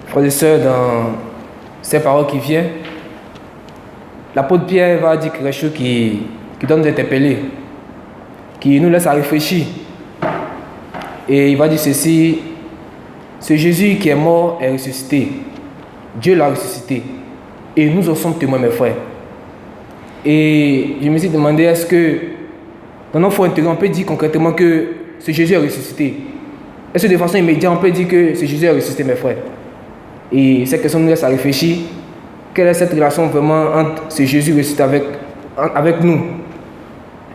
Frères et sœurs, dans ces paroles qui viennent, l'apôtre Pierre va dire quelque chose qui doit nous interpeller, qui nous laisse à réfléchir. Et il va dire ceci: ce Jésus qui est mort est ressuscité. Dieu l'a ressuscité. Et nous en sommes témoins, mes frères. Et je me suis demandé, est-ce que dans nos foi intérieure, on peut dire concrètement que ce Jésus est ressuscité? Est-ce que de façon immédiate, on peut dire que ce Jésus est ressuscité, mes frères? Et cette question nous laisse à réfléchir. Quelle est cette relation vraiment entre ce Jésus ressuscité avec nous?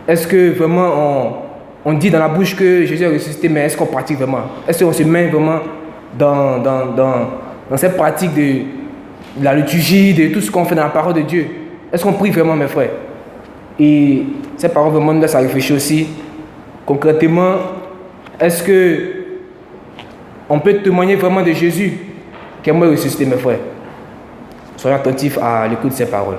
Est-ce que vraiment on dit dans la bouche que Jésus est ressuscité, mais est-ce qu'on pratique vraiment? Est-ce qu'on se met vraiment dans cette pratique de la liturgie, de tout ce qu'on fait dans la parole de Dieu? Est-ce qu'on prie vraiment, mes frères? Et cette parole vraiment nous laisse à réfléchir aussi. Concrètement, est-ce que on peut témoigner vraiment de Jésus qui est mort et ressuscité, mes frères? Soyons attentifs à l'écoute de ces paroles.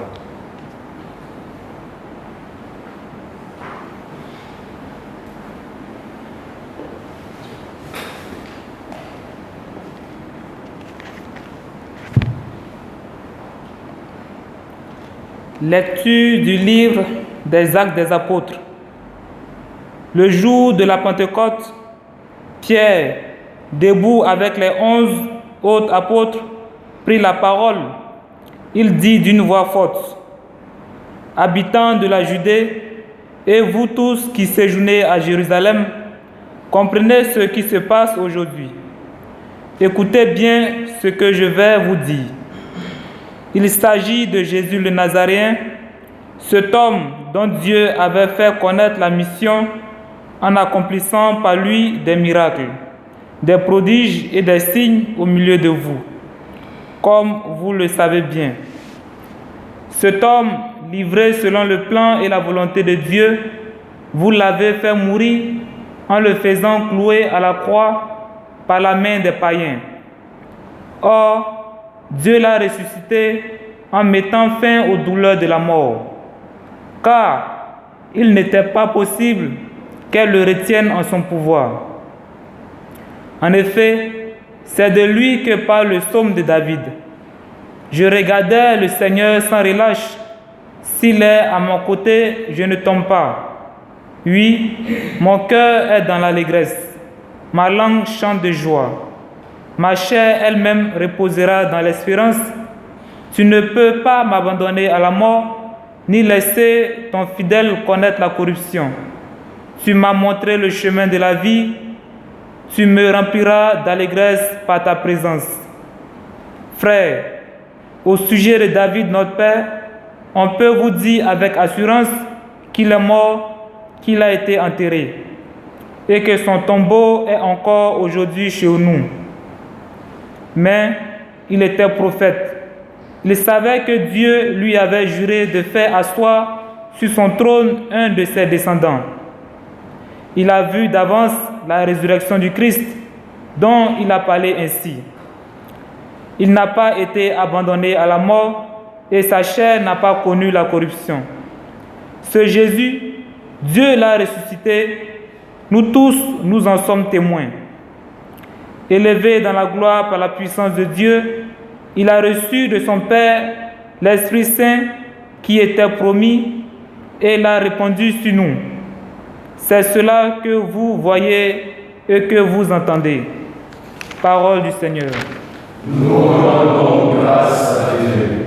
Lecture du livre des Actes des Apôtres. Le jour de la Pentecôte, Pierre, debout avec les 11 autres apôtres, prit la parole. Il dit d'une voix forte: habitants de la Judée, et vous tous qui séjournez à Jérusalem, comprenez ce qui se passe aujourd'hui. Écoutez bien ce que je vais vous dire. Il s'agit de Jésus le Nazaréen, cet homme dont Dieu avait fait connaître la mission en accomplissant par lui des miracles, des prodiges et des signes au milieu de vous, comme vous le savez bien. Cet homme, livré selon le plan et la volonté de Dieu, vous l'avez fait mourir en le faisant clouer à la croix par la main des païens. Or, Dieu l'a ressuscité en mettant fin aux douleurs de la mort, car il n'était pas possible qu'elle le retienne en son pouvoir. En effet, c'est de lui que parle le psaume de David. Je regardais le Seigneur sans relâche. S'il est à mon côté, je ne tombe pas. Oui, mon cœur est dans l'allégresse. Ma langue chante de joie. Ma chair elle-même reposera dans l'espérance. Tu ne peux pas m'abandonner à la mort, ni laisser ton fidèle connaître la corruption. Tu m'as montré le chemin de la vie. Tu me rempliras d'allégresse par ta présence. Frères, au sujet de David, notre Père, on peut vous dire avec assurance qu'il est mort, qu'il a été enterré, et que son tombeau est encore aujourd'hui chez nous. Mais il était prophète. Il savait que Dieu lui avait juré de faire asseoir sur son trône un de ses descendants. Il a vu d'avance la résurrection du Christ, dont il a parlé ainsi. Il n'a pas été abandonné à la mort et sa chair n'a pas connu la corruption. Ce Jésus, Dieu l'a ressuscité. Nous tous, nous en sommes témoins. Élevé dans la gloire par la puissance de Dieu, il a reçu de son Père l'Esprit Saint qui était promis et l'a répandu sur nous. C'est cela que vous voyez et que vous entendez. Parole du Seigneur. Nous rendons grâce à Dieu.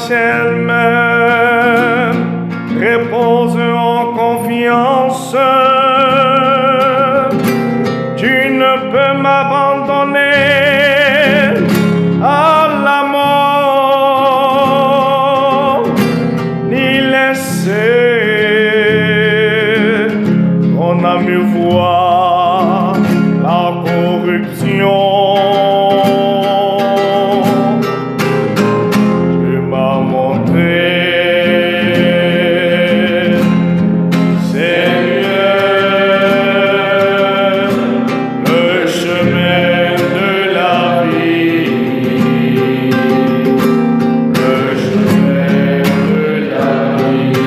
marche elle-même repose en confiance. Tu ne peux m'abandonner à la mort, ni laisser ton âme voir la corruption. Tu m'as montré, Seigneur, le chemin de la vie, le chemin de la vie.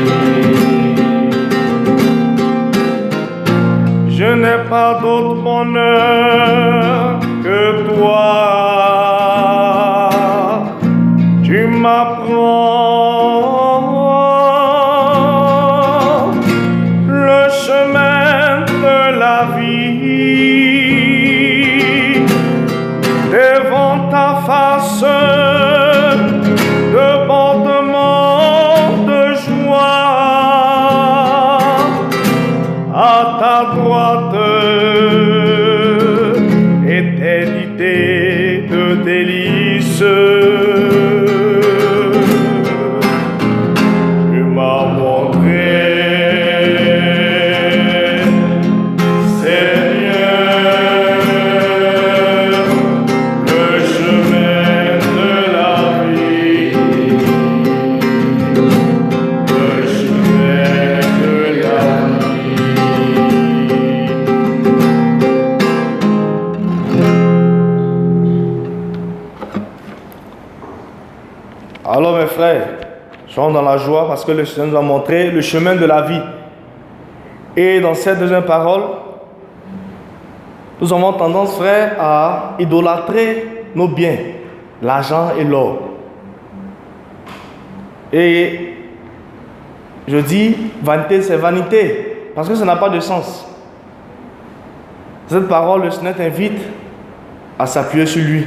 Je n'ai pas d'autre bonheur que toi. Tu m'apprends le chemin de la vie. Devant ta face, débordement de joie. À ta droite, éternité de délices. Tu m'as montré, Seigneur, le chemin de la vie, le chemin de la vie. Alors mes frères, soyons dans la joie parce que le Seigneur nous a montré le chemin de la vie. Et dans cette deuxième parole, nous avons tendance, frères, à idolâtrer nos biens, l'argent et l'or. Et je dis, vanité, c'est vanité, parce que ça n'a pas de sens. Cette parole, le Seigneur t'invite à s'appuyer sur lui.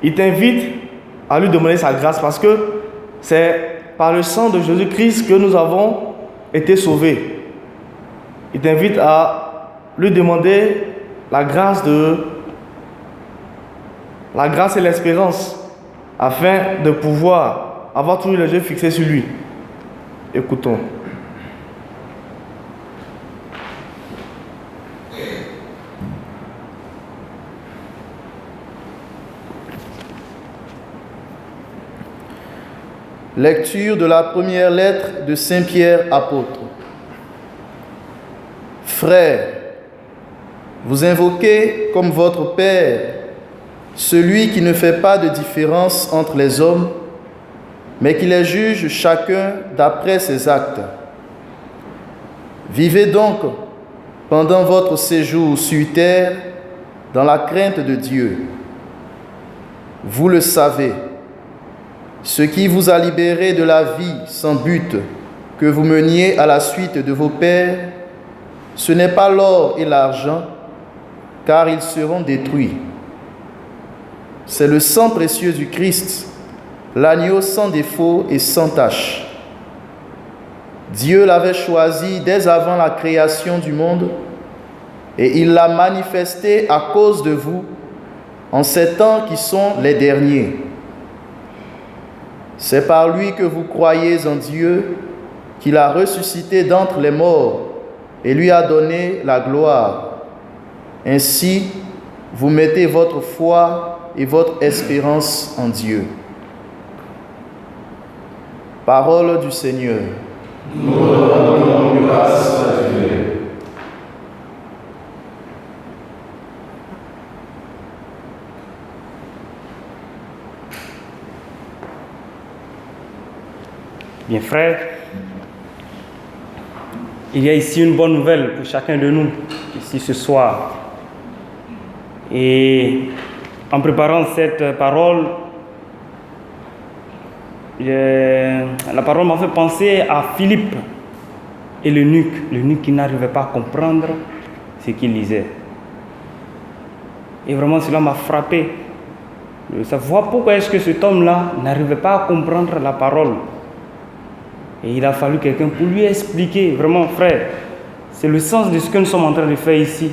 Il t'invite à lui demander sa grâce parce que c'est par le sang de Jésus-Christ que nous avons été sauvés. Il t'invite à lui demander la grâce et l'espérance afin de pouvoir avoir toujours les yeux fixés sur lui. Écoutons. Lecture de la première lettre de Saint Pierre apôtre. Frères, vous invoquez comme votre Père celui qui ne fait pas de différence entre les hommes, mais qui les juge chacun d'après ses actes. Vivez donc pendant votre séjour sur terre dans la crainte de Dieu. Vous le savez, ce qui vous a libéré de la vie sans but que vous meniez à la suite de vos pères, ce n'est pas l'or et l'argent, car ils seront détruits. C'est le sang précieux du Christ, l'agneau sans défaut et sans tache. Dieu l'avait choisi dès avant la création du monde et il l'a manifesté à cause de vous en ces temps qui sont les derniers. C'est par lui que vous croyez en Dieu, qu'il a ressuscité d'entre les morts et lui a donné la gloire. Ainsi, vous mettez votre foi et votre espérance en Dieu. Parole du Seigneur. Nous rendons grâce à Dieu. Bien frères, il y a ici une bonne nouvelle pour chacun de nous, ici ce soir. Et en préparant cette parole, la parole m'a fait penser à Philippe et l'eunuque qui n'arrivait pas à comprendre ce qu'il lisait. Et vraiment cela m'a frappé. de savoir pourquoi est-ce que cet homme-là n'arrivait pas à comprendre la parole. Et il a fallu quelqu'un pour lui expliquer, vraiment frère, c'est le sens de ce que nous sommes en train de faire ici.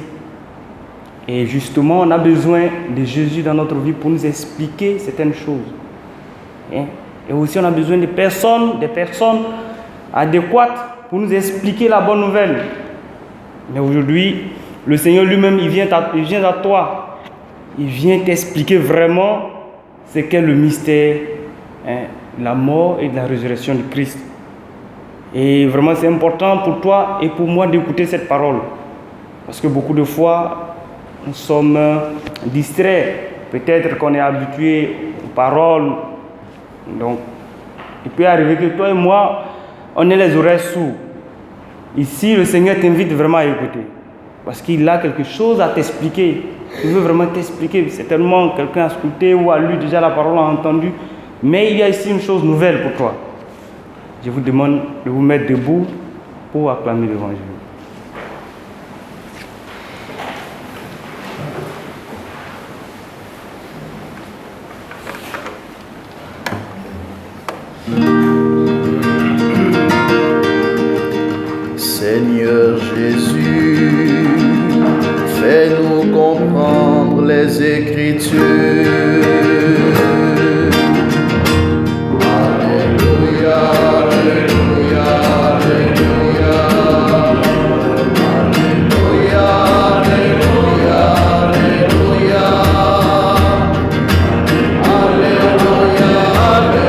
Et justement, on a besoin de Jésus dans notre vie pour nous expliquer certaines choses. Et aussi, on a besoin de personnes adéquates pour nous expliquer la bonne nouvelle. Mais aujourd'hui, le Seigneur lui-même, il vient à toi. Il vient t'expliquer vraiment ce qu'est le mystère, la mort et la résurrection de Christ. Et vraiment, c'est important pour toi et pour moi d'écouter cette parole. Parce que beaucoup de fois, nous sommes distraits. Peut-être qu'on est habitué aux paroles. Donc, il peut arriver que toi et moi, on ait les oreilles sourdes. Ici, le Seigneur t'invite vraiment à écouter. Parce qu'il a quelque chose à t'expliquer. Il veut vraiment t'expliquer. Certainement, quelqu'un a écouté ou a lu déjà la parole, a entendu. Mais il y a ici une chose nouvelle pour toi. Je vous demande de vous mettre debout pour acclamer l'Évangile. Seigneur Jésus, fais-nous comprendre les Écritures. Alléluia, Alléluia, Alléluia. Alléluia, Alléluia, Alléluia. Alléluia, Alléluia.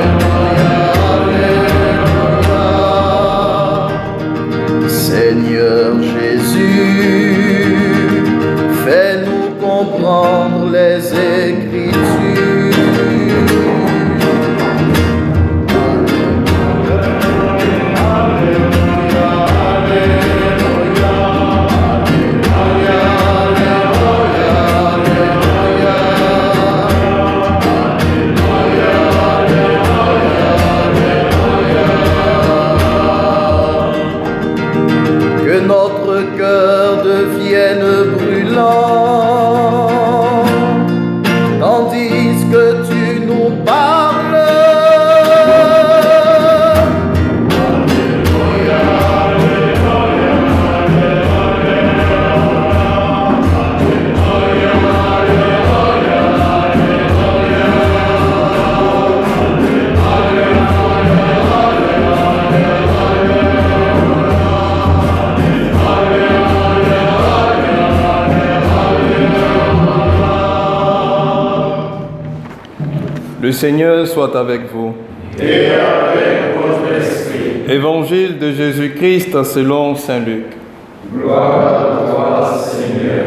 Seigneur Jésus, fais-nous comprendre les Écritures. Que notre cœur devienne brûlant, tandis que tu nous parles. Le Seigneur soit avec vous. Et avec votre esprit. Évangile de Jésus-Christ selon saint Luc. Gloire à toi, Seigneur.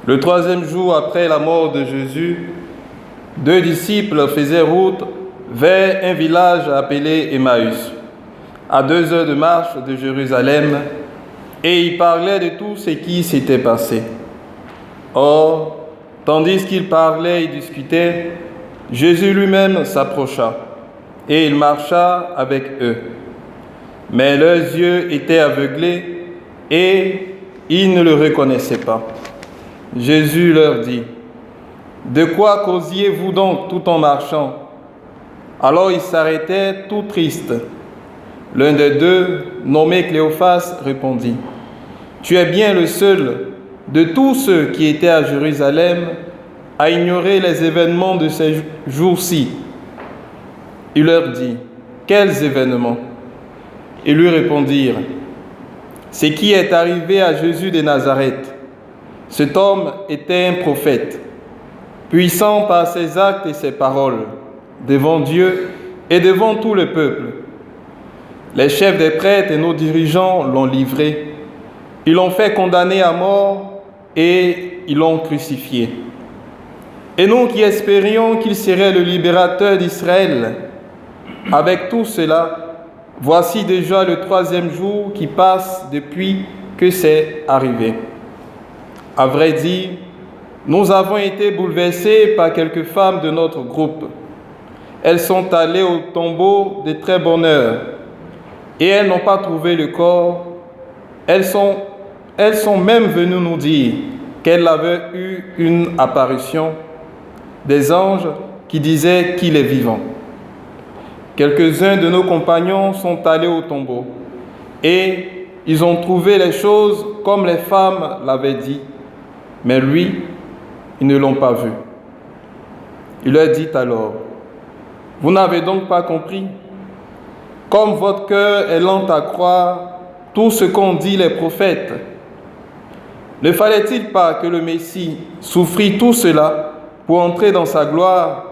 Le troisième jour après la mort de Jésus, 2 disciples faisaient route vers un village appelé Emmaüs, à 2 heures de marche de Jérusalem, et ils parlaient de tout ce qui s'était passé. Or, tandis qu'ils parlaient et discutaient, Jésus lui-même s'approcha, et il marcha avec eux. Mais leurs yeux étaient aveuglés, et ils ne le reconnaissaient pas. Jésus leur dit: « De quoi causiez-vous donc tout en marchant ?» Alors ils s'arrêtaient tout tristes. L'un des deux, nommé Cléophas, répondit: « Tu es bien le seul de tous ceux qui étaient à Jérusalem à ignorer les événements de ces jours-ci. » Il leur dit: « Quels événements ?» Ils lui répondirent: « Ce qui est arrivé à Jésus de Nazareth. Cet homme était un prophète, puissant par ses actes et ses paroles, devant Dieu et devant tout le peuple. Les chefs des prêtres et nos dirigeants l'ont livré. Ils l'ont fait condamner à mort et ils l'ont crucifié. Et nous qui espérions qu'il serait le libérateur d'Israël, avec tout cela, voici déjà le 3e jour qui passe depuis que c'est arrivé. À vrai dire, nous avons été bouleversés par quelques femmes de notre groupe. Elles sont allées au tombeau de très bonne heure et elles n'ont pas trouvé le corps. Elles sont même venues nous dire qu'elles avaient eu une apparition. des anges qui disaient qu'il est vivant. Quelques-uns de nos compagnons sont allés au tombeau et ils ont trouvé les choses comme les femmes l'avaient dit, mais lui, ils ne l'ont pas vu. Il leur dit alors: vous n'avez donc pas compris? Comme votre cœur est lent à croire tout ce qu'ont dit les prophètes. Ne fallait-il pas que le Messie souffrit tout cela pour entrer dans sa gloire?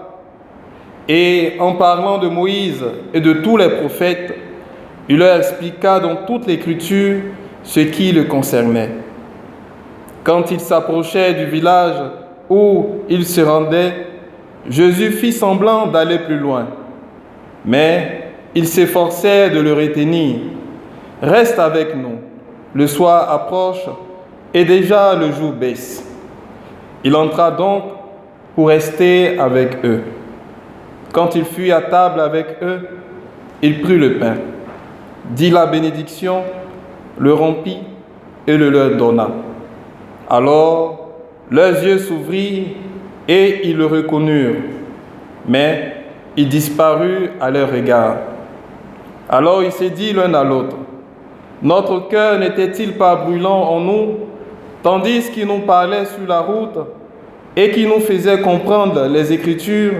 Et en parlant de Moïse et de tous les prophètes, il leur expliqua dans toute l'Écriture ce qui le concernait. Quand il s'approchait du village où il se rendait, Jésus fit semblant d'aller plus loin, mais il s'efforçait de le retenir. « Reste avec nous, le soir approche et déjà le jour baisse. » Il entra donc pour rester avec eux. Quand il fut à table avec eux, il prit le pain, dit la bénédiction, le rompit et le leur donna. Alors leurs yeux s'ouvrirent et ils le reconnurent, mais il disparut à leur regard. Alors il s'est dit l'un à l'autre: notre cœur n'était-il pas brûlant en nous, tandis qu'il nous parlait sur la route et qu'il nous faisait comprendre les Écritures?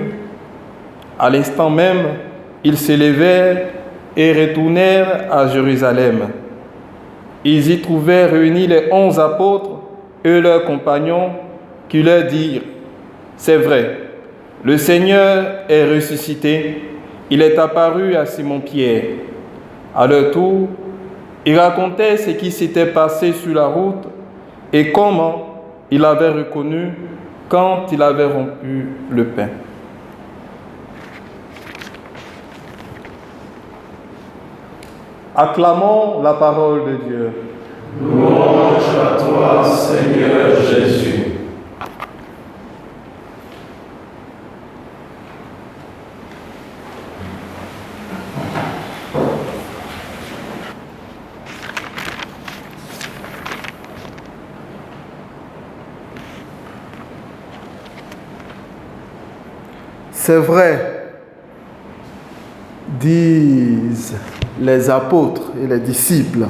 À l'instant même, ils se levèrent et retournèrent à Jérusalem. Ils y trouvèrent réunis les 11 apôtres et leurs compagnons qui leur dirent: c'est vrai, le Seigneur est ressuscité, il est apparu à Simon-Pierre. À leur tour, ils racontaient ce qui s'était passé sur la route et comment ils l'avaient reconnu quand il avait rompu le pain. Acclamons la parole de Dieu. Louange à toi, Seigneur Jésus. C'est vrai, disent les apôtres et les disciples,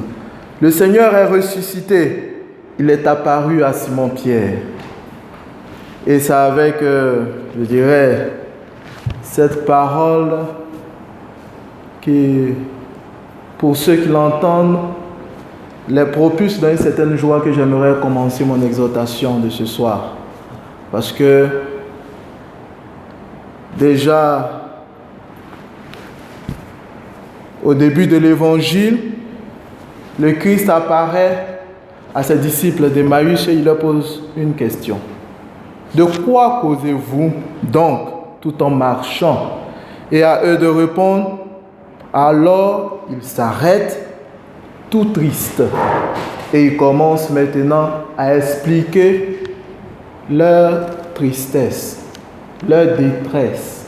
le Seigneur est ressuscité, il est apparu à Simon-Pierre. Et c'est avec, je dirais, cette parole qui, pour ceux qui l'entendent, les propulse dans une certaine joie que j'aimerais commencer mon exhortation de ce soir. Parce que déjà, au début de l'évangile, le Christ apparaît à ses disciples d'Emmaüs et il leur pose une question. De quoi causez-vous donc tout en marchant? Et à eux de répondre. Alors ils s'arrêtent tout tristes et ils commencent maintenant à expliquer leur tristesse, leur détresse,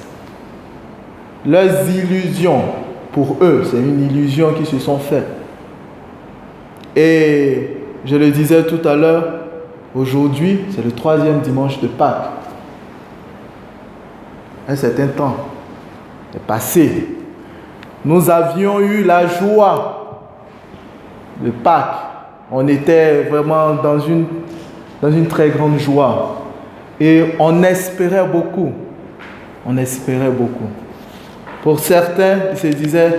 leurs illusions. Pour eux, c'est une illusion qu'ils se sont faites. Et je le disais tout à l'heure, aujourd'hui, c'est le 3e dimanche de Pâques. Un certain temps est passé. Nous avions eu la joie de Pâques. On était vraiment dans une très grande joie. Et on espérait beaucoup. On espérait beaucoup. Pour certains, ils se disaient,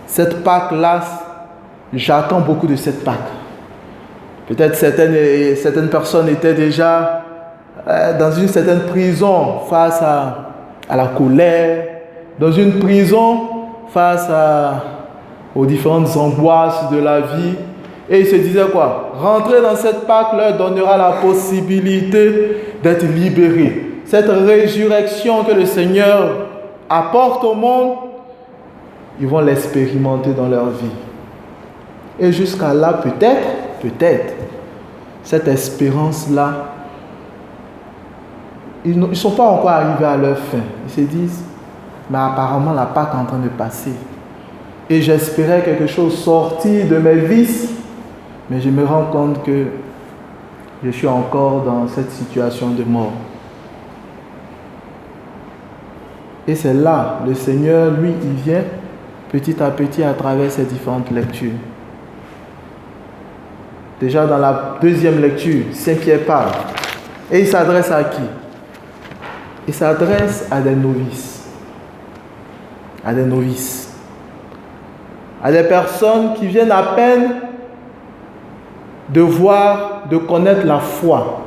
cette Pâques-là, j'attends beaucoup de cette Pâques. Peut-être certaines personnes étaient déjà dans une certaine prison face à la colère, dans une prison face aux différentes angoisses de la vie. Et ils se disaient quoi? Rentrer dans cette Pâques leur donnera la possibilité d'être libérés. Cette résurrection que le Seigneur apporte au monde, ils vont l'expérimenter dans leur vie. Et jusqu'à là, peut-être, cette espérance-là, ils ne sont pas encore arrivés à leur fin. Ils se disent, mais apparemment la Pâque est en train de passer. Et j'espérais quelque chose sortir de mes vices, mais je me rends compte que je suis encore dans cette situation de mort. Et c'est là, le Seigneur, lui, il vient petit à petit à travers ces différentes lectures. Déjà dans la deuxième lecture, Saint Pierre parle. Et il s'adresse à qui? Il s'adresse à des novices. À des novices. À des personnes qui viennent à peine de voir, de connaître la foi.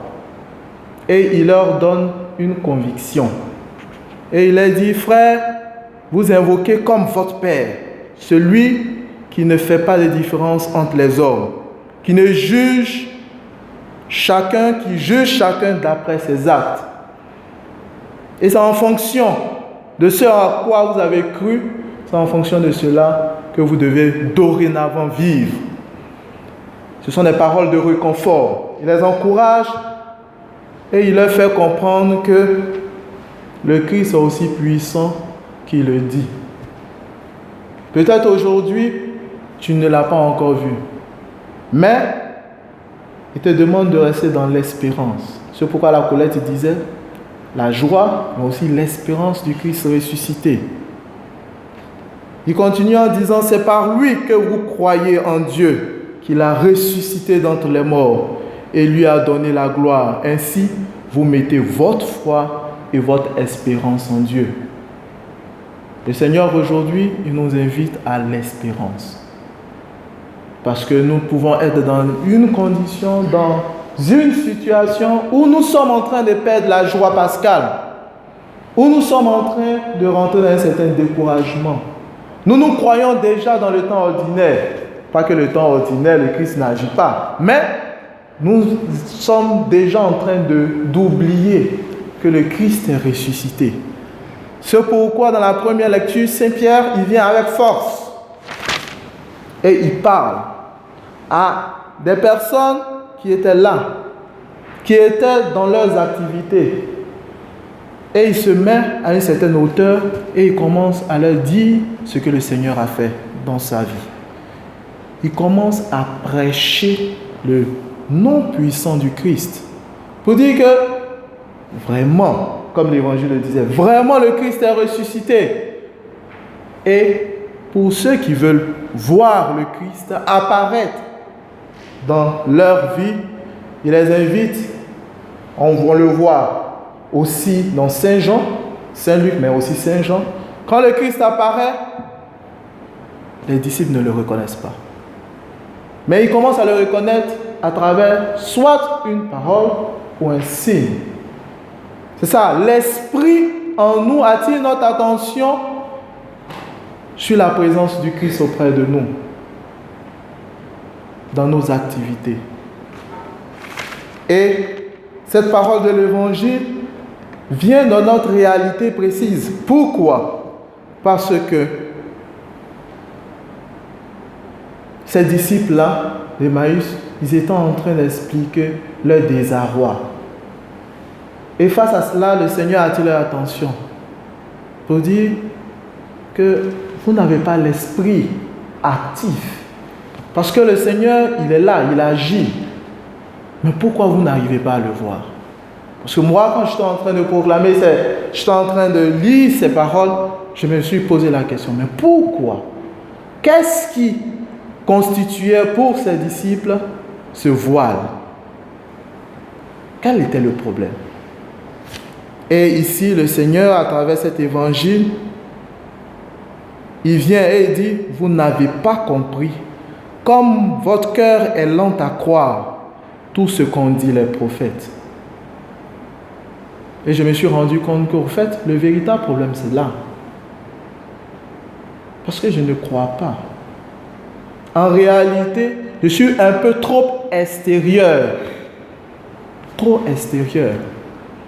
Et il leur donne une conviction. Et il leur dit, frères, vous invoquez comme votre Père, celui qui ne fait pas de différence entre les hommes, qui juge chacun d'après ses actes. Et c'est en fonction de ce à quoi vous avez cru, c'est en fonction de cela que vous devez dorénavant vivre. Ce sont des paroles de réconfort. Il les encourage et il leur fait comprendre que le Christ est aussi puissant qu'il le dit. Peut-être aujourd'hui, tu ne l'as pas encore vu. Mais, il te demande de rester dans l'espérance. C'est pourquoi la Colette disait, la joie, mais aussi l'espérance du Christ ressuscité. Il continue en disant, c'est par lui que vous croyez en Dieu, qu'il a ressuscité d'entre les morts et lui a donné la gloire. Ainsi, vous mettez votre foi et votre espérance en Dieu. Le Seigneur aujourd'hui, il nous invite à l'espérance. Parce que nous pouvons être dans une condition, dans une situation où nous sommes en train de perdre la joie pascale, où nous sommes en train de rentrer dans un certain découragement. Nous croyons déjà dans le temps ordinaire. Pas que le temps ordinaire, le Christ n'agit pas. Mais nous sommes déjà en train d'oublier que le Christ est ressuscité. C'est pourquoi dans la première lecture, Saint Pierre, il vient avec force. Et il parle à des personnes qui étaient là, qui étaient dans leurs activités. Et il se met à une certaine hauteur et il commence à leur dire ce que le Seigneur a fait dans sa vie. Il commence à prêcher le nom puissant du Christ pour dire que vraiment, comme l'évangile le disait, vraiment le Christ est ressuscité. Et pour ceux qui veulent voir le Christ apparaître dans leur vie, il les invite, on le voit aussi dans Saint Jean, Saint Luc, mais aussi Saint Jean. Quand le Christ apparaît, les disciples ne le reconnaissent pas. Mais ils commencent à le reconnaître à travers soit une parole ou un signe. C'est ça, l'Esprit en nous attire notre attention sur la présence du Christ auprès de nous, dans nos activités. Et cette parole de l'Évangile vient dans notre réalité précise. Pourquoi? Parce que ces disciples-là, d'Emmaüs, ils étaient en train d'expliquer leur désarroi. Et face à cela, le Seigneur attire leur attention pour dire que vous n'avez pas l'esprit actif. Parce que le Seigneur, il est là, il agit. Mais pourquoi vous n'arrivez pas à le voir? Parce que moi, quand j'étais en train de proclamer, j'étais en train de lire ces paroles, je me suis posé la question, mais pourquoi? Qu'est-ce qui constituait pour ces disciples ce voile? Quel était le problème? Et ici, le Seigneur, à travers cet évangile, il vient et il dit, vous n'avez pas compris, comme votre cœur est lent à croire tout ce qu'ont dit les prophètes. Et je me suis rendu compte qu'au fait, le véritable problème, c'est là. Parce que je ne crois pas. En réalité, je suis un peu trop extérieur. Trop extérieur.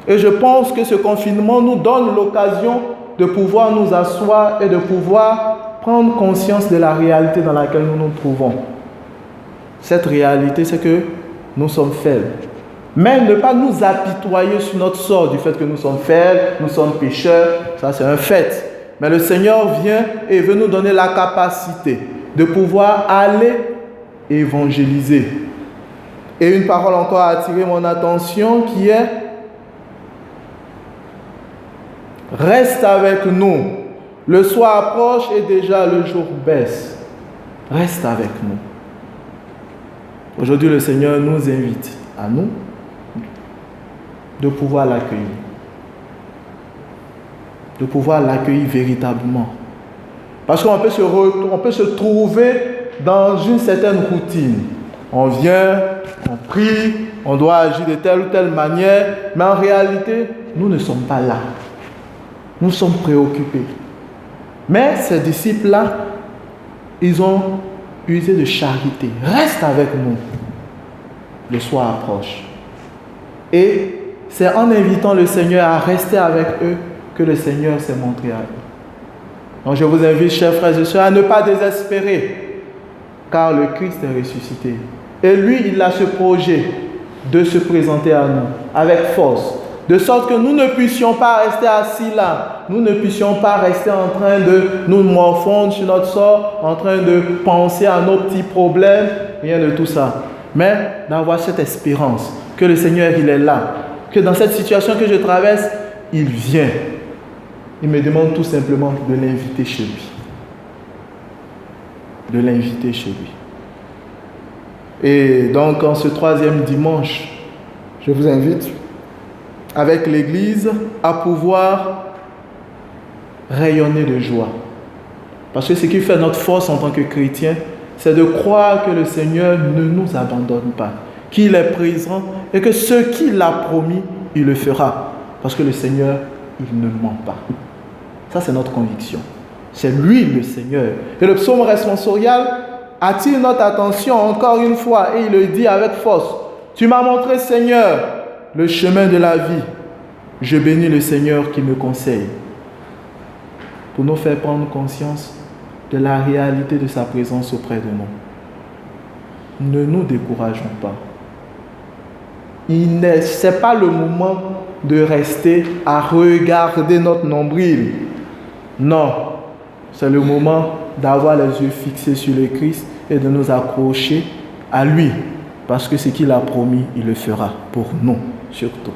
Et je pense que ce confinement nous donne l'occasion de pouvoir nous asseoir et de pouvoir prendre conscience de la réalité dans laquelle nous nous trouvons. Cette réalité, c'est que nous sommes faibles. Mais ne pas nous apitoyer sur notre sort du fait que nous sommes faibles, nous sommes pécheurs, ça c'est un fait. Mais le Seigneur vient et veut nous donner la capacité de pouvoir aller évangéliser. Et une parole encore a attiré mon attention qui est Reste avec nous. Le soir approche et déjà le jour baisse. Reste avec nous. Aujourd'hui, le Seigneur nous invite à nous de pouvoir l'accueillir. De pouvoir l'accueillir véritablement. Parce qu'on peut se trouver dans une certaine routine. On vient, on prie, on doit agir de telle ou telle manière, mais en réalité, nous ne sommes pas là. Nous sommes préoccupés. Mais ces disciples-là, ils ont usé de charité. Reste avec nous. Le soir approche. Et c'est en invitant le Seigneur à rester avec eux que le Seigneur s'est montré à eux. Donc je vous invite, chers frères et sœurs, à ne pas désespérer, car le Christ est ressuscité. Et lui, il a ce projet de se présenter à nous avec force, de sorte que nous ne puissions pas rester assis là, nous ne puissions pas rester en train de nous morfondre sur notre sort, en train de penser à nos petits problèmes, rien de tout ça. Mais d'avoir cette espérance que le Seigneur, il est là, que dans cette situation que je traverse, il vient. Il me demande tout simplement de l'inviter chez lui. De l'inviter chez lui. Et donc, en ce 3e dimanche, je vous invite, avec l'Église, à pouvoir rayonner de joie. Parce que ce qui fait notre force en tant que chrétien, c'est de croire que le Seigneur ne nous abandonne pas, qu'il est présent et que ce qu'il a promis, il le fera. Parce que le Seigneur, il ne ment pas. Ça, c'est notre conviction. C'est lui le Seigneur. Et le psaume responsorial attire notre attention encore une fois et il le dit avec force. Tu m'as montré, Seigneur, le chemin de la vie. Je bénis le Seigneur qui me conseille. Pour nous faire prendre conscience de la réalité de sa présence auprès de nous. Ne nous décourageons pas. Ce n'est pas le moment de rester à regarder notre nombril. Non, c'est le moment d'avoir les yeux fixés sur le Christ et de nous accrocher à lui. Parce que ce qu'il a promis, il le fera pour nous surtout.